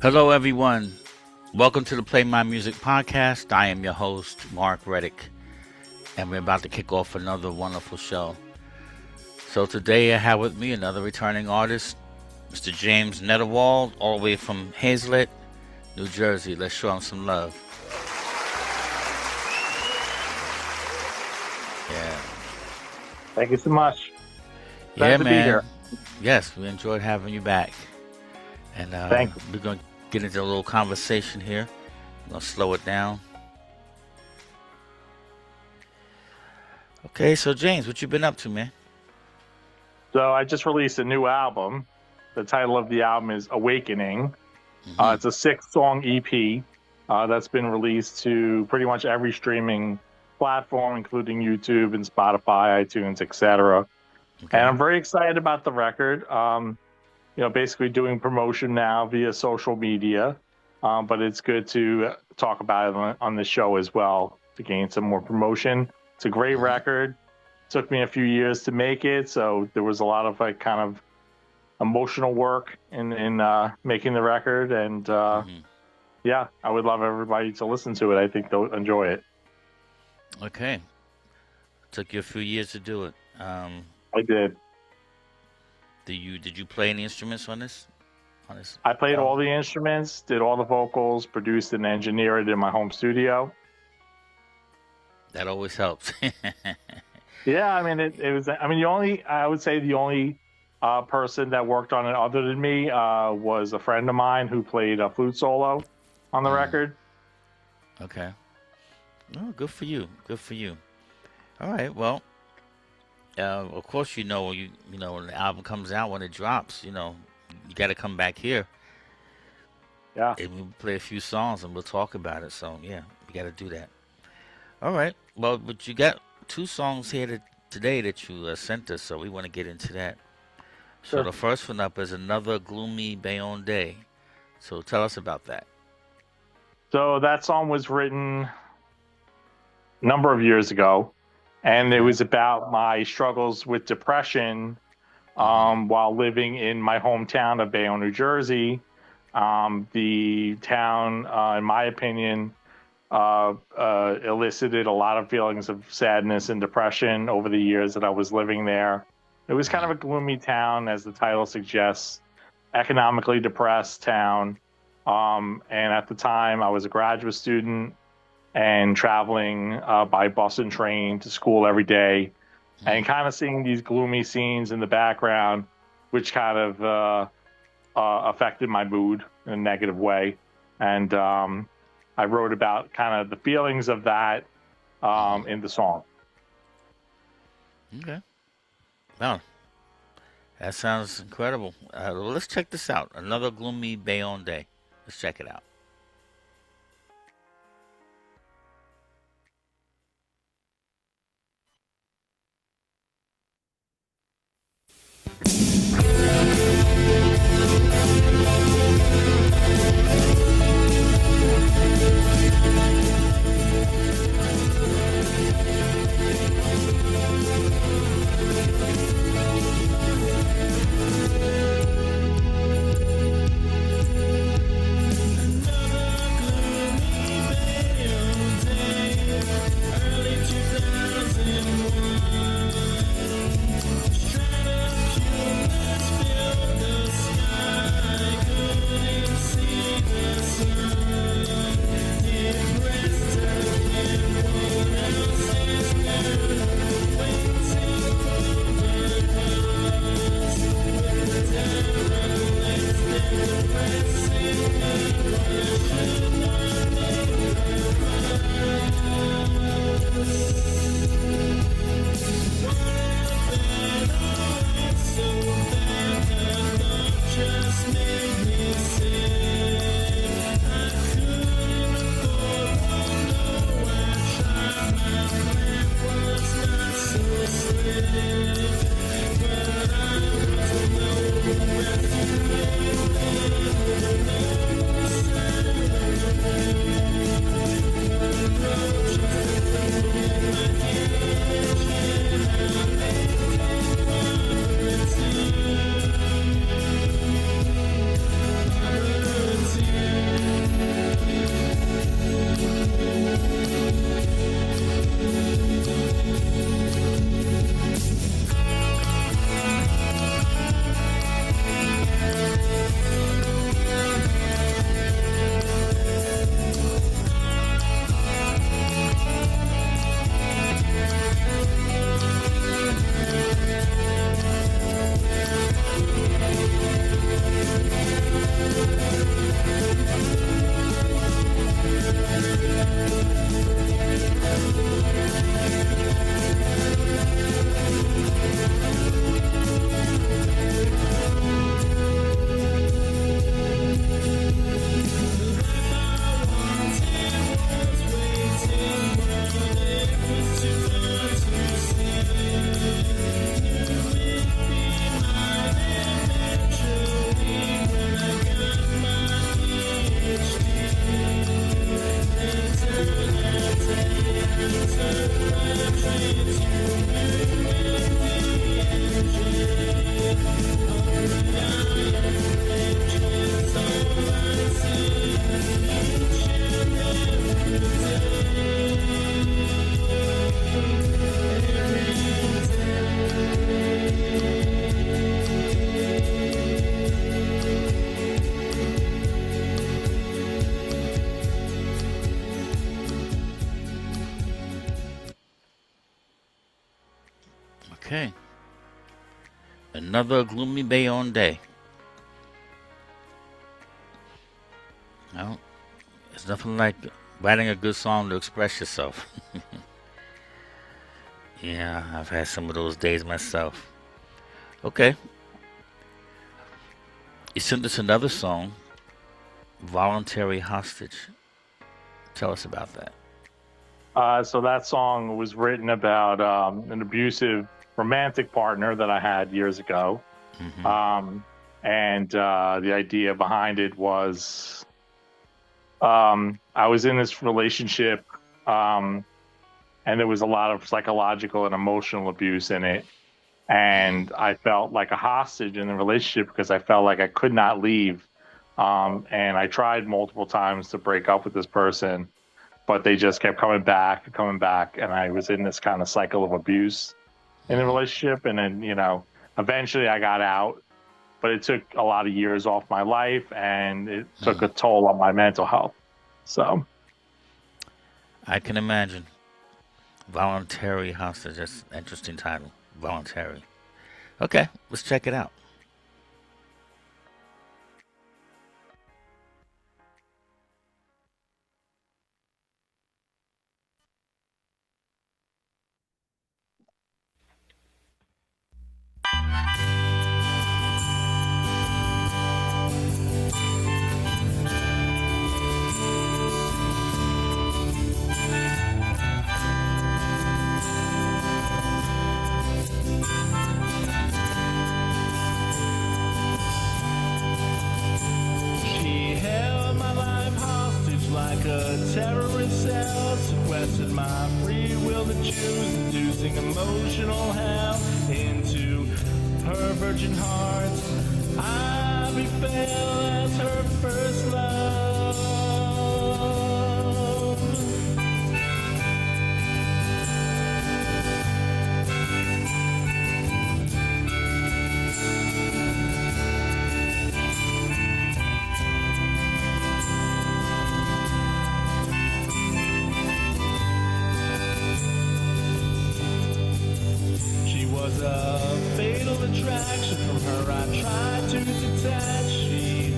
Hello, everyone. Welcome to the Play My Music podcast. I am your host, Mark Reddick, and we're about to kick off another wonderful show. So today I have with me another returning artist, Mr. James W, all the way from Hazlet, New Jersey. Let's show him some love. Yeah. Thank you so much. Glad Yeah, to man. be here. Yes, we enjoyed having you back. And Thank you. we're going to get into a little conversation here. I'm going to slow it down. Okay, so James, what you been up to, man? So I just released a new album. The title of the album is Awakening. Mm-hmm. It's a 6-song EP that's been released to pretty much every streaming platform, including YouTube and Spotify, iTunes, etc. Okay. And I'm very excited about the record. Basically doing promotion now via social media, but it's good to talk about it on the show as well to gain some more promotion. It's a great record. Took me a few years to make it, so there was a lot of kind of emotional work in making the record, and yeah, I would love everybody to listen to it. I think they'll enjoy it. Okay. Took you a few years to do it. I did. Did you play any instruments on this? I played all the instruments, did all the vocals, produced and engineered it in my home studio. That always helps. Yeah, I mean, it was. I mean, I would say the only person that worked on it other than me was a friend of mine who played a flute solo on the record. Okay. Oh, good for you. Good for you. All right. Well, of course, you know when the album comes out, when it drops, you got to come back here. Yeah. And we'll play a few songs and we'll talk about it. So yeah, we got to do that. All right. Well, but you got 2 songs here today that you sent us, so we want to get into that. Sure. So the first one up is Another Gloomy Bayonne Day. So tell us about that. So that song was written a number of years ago, and it was about my struggles with depression while living in my hometown of Bayonne, New Jersey. The town, in my opinion, elicited a lot of feelings of sadness and depression over the years that I was living there. It was kind of a gloomy town, as the title suggests, economically depressed town. And at the time, I was a graduate student and traveling by bus and train to school every day, and kind of seeing these gloomy scenes in the background, which kind of affected my mood in a negative way. And I wrote about kind of the feelings of that in the song. Okay. Well, that sounds incredible. Let's check this out. Another Gloomy Bayonne Day. Let's check it out. Okay. Another gloomy Bayonne day. Well, it's nothing like writing a good song to express yourself. Yeah, I've had some of those days myself. Okay. You sent us another song, Voluntary Hostage. Tell us about that. So that song was written about an abusive romantic partner that I had years ago. Mm-hmm. And the idea behind it was I was in this relationship and there was a lot of psychological and emotional abuse in it. And I felt like a hostage in the relationship because I felt like I could not leave. And I tried multiple times to break up with this person, but they just kept coming back, and I was in this kind of cycle of abuse in the relationship. And then, eventually I got out, but it took a lot of years off my life, and it took a toll on my mental health. So I can imagine. Voluntary Hostage. That's an interesting title. Voluntary. Okay, let's check it out. She held my life hostage like a terrorist cell, sequestered my free will to choose, inducing emotional hell into her virgin heart. I befell as her first love. She was a fatal attraction. From her I tried to detach. She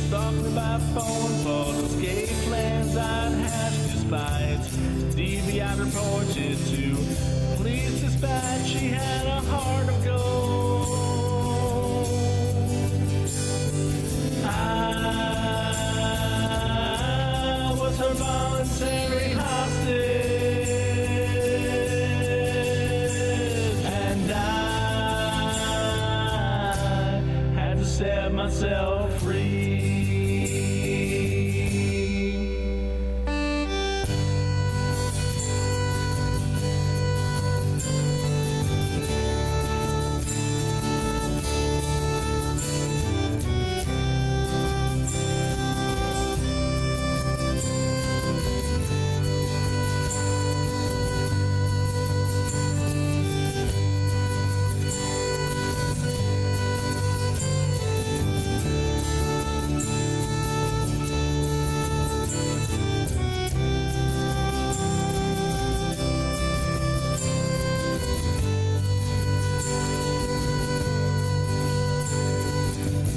stalked me by phone for those gay plans I'd hatched, despite DV reported to police dispatch. She had a heart of gold. I was her voluntary hostage, and I had to set myself free.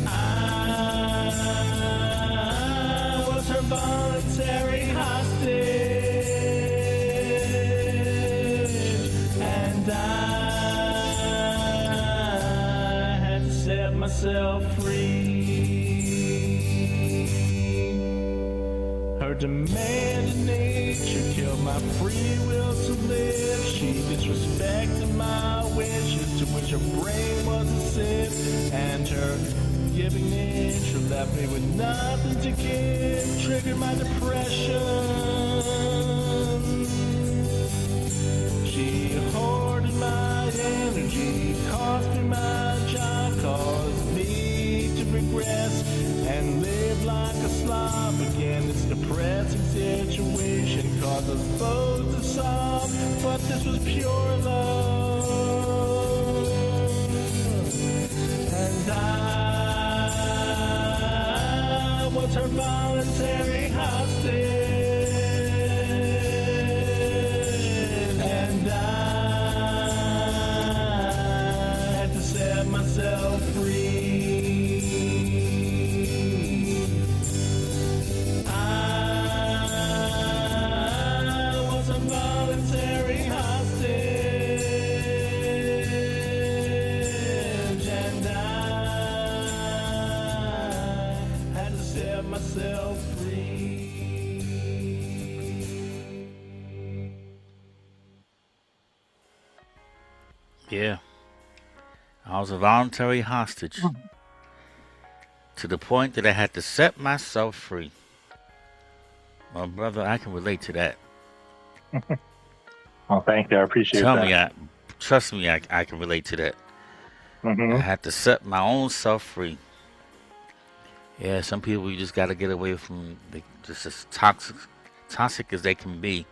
I was her voluntary hostage, and I had to set myself free. Her demanded nature killed my free will to live. She disrespected my wishes, to which her brain was a sieve, and her giving nature left me with nothing to give, triggered my depression. She hoarded my energy, cost me my job, caused me to regress and live like a slob again. This depressing situation caused us both to sob, but this was pure love, and I was her voluntary hostage, and I myself free. Yeah. I was a voluntary hostage to the point that I had to set myself free. Well, brother, I can relate to that. Well, thank you. I appreciate Tell that. me, trust me, I can relate to that. I hmm had to set my own self free. Yeah, some people you just got to get away from. They just as toxic as they can be.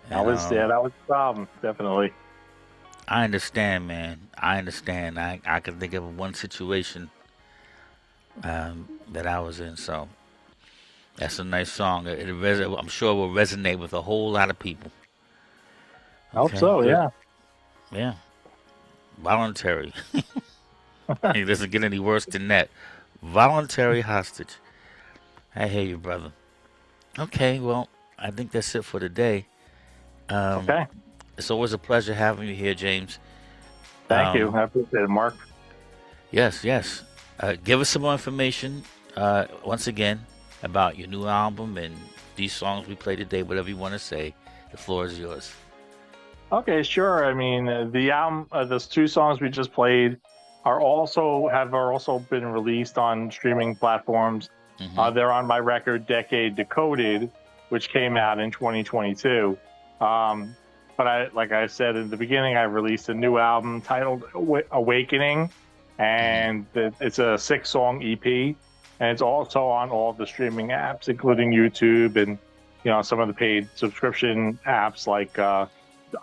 That And was that was the problem, definitely. I understand, man. I understand. I can think of one situation that I was in. So that's a nice song. I'm sure it will resonate with a whole lot of people. I hope Okay, so. good. Yeah. Yeah, voluntary. It doesn't get any worse than that. Voluntary hostage. I hear you, brother. Okay, well, I think that's it for today. Um, Okay. it's always a pleasure having you here, James. Thank you. Um, I appreciate it, Mark. yes, yes. Give us some more information, once again, about your new album and these songs we played today, whatever you want to say. The floor is yours. Okay, sure. I mean, the album, those two songs we just played are also been released on streaming platforms. Hmm. They're on my record Decade Decoded, which came out in 2022. But like I said in the beginning, I released a new album titled Awakening, Hmm. and it's a 6-song EP, and it's also on all the streaming apps, including YouTube and some of the paid subscription apps like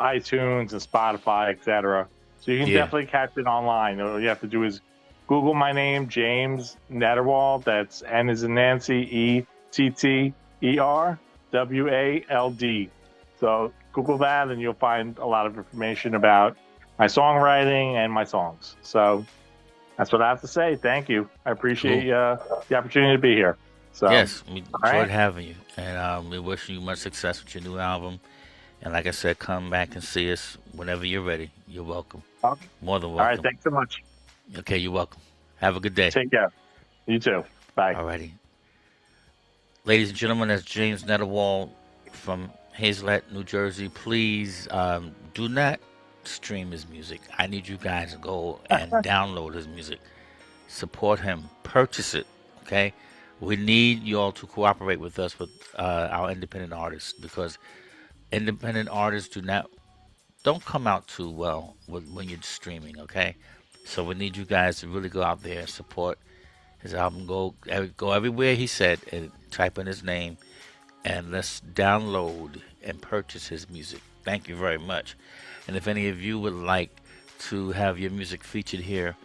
iTunes and Spotify, etc. So you can Yeah, definitely catch it online. All you have to do is Google my name, James Netterwald. That's N as in Nancy, ETTERWALD. So Google that, and you'll find a lot of information about my songwriting and my songs. So that's what I have to say. Thank you. I appreciate cool. the opportunity to be here. So, Yes, we all enjoyed right. having you, and we wish you much success with your new album. And like I said, come back and see us whenever you're ready. You're welcome. Okay. More than All right. welcome. Thanks so much. Okay, you're welcome. Have a good day. Take care. You too. Bye. Alrighty. Ladies and gentlemen, that's James Netterwall from Hazelett, New Jersey. Please do not stream his music. I need you guys to go and download his music. Support him. Purchase it. Okay? We need you all to cooperate with us with our independent artists, because independent artists don't come out too well when you're streaming, okay? So we need you guys to really go out there and support his album. Go everywhere he said and type in his name, and let's download and purchase his music. Thank you very much. And if any of you would like to have your music featured here,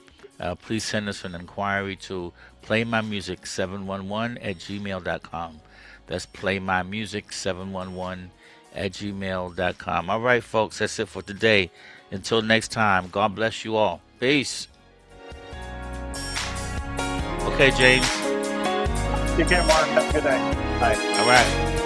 please send us an inquiry to playmymusic711@gmail.com. That's playmymusic711@gmail.com. All right, folks, that's it for today. Until next time, God bless you all. Peace. Okay, James. Take care, Mark. Have a good day. Bye. All right.